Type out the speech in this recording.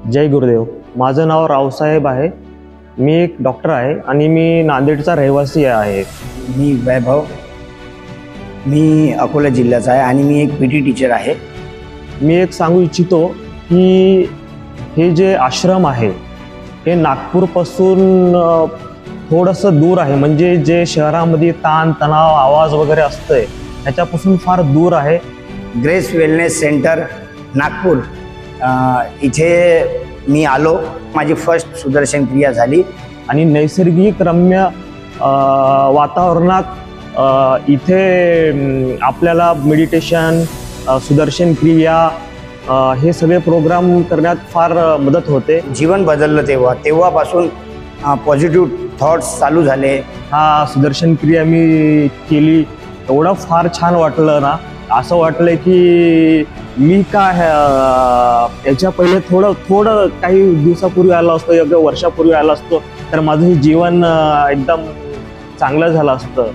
जय गुरुदेव. माझं नाव रावसाहेब आहे. मी एक डॉक्टर आहे आणि मी नांदेडचा रहिवासी आहे. मी वैभव, मी अकोला जिल्ह्याचा आहे आणि मी एक PT टीचर आहे. मी एक सांगू इच्छितो की हे जे आश्रम आहे हे नागपूरपासून थोडंसं दूर आहे. म्हणजे जे शहरामध्ये ताण तणाव आवाज वगैरे असतंय त्याच्यापासून फार दूर आहे. ग्रेस वेलनेस सेंटर नागपूर इथे मी आलो. माझी फर्स्ट सुदर्शन क्रिया झाली आणि नैसर्गिक रम्य वातावरणात इथे आपल्याला मेडिटेशन, सुदर्शन क्रिया हे सगळे प्रोग्राम करण्यात फार मदत होते. जीवन बदललं तेव्हापासून पॉझिटिव्ह थॉट्स चालू झाले. हा सुदर्शन क्रिया मी केली, एवढं फार छान वाटलं ना. असं वाटलं की मी काय याच्या पहिले थोडं काही दिवसापूर्वी आलो असतो, एका वर्षापूर्वी आलो असतो तर माझं हे जीवन एकदम चांगलं झालं असतं.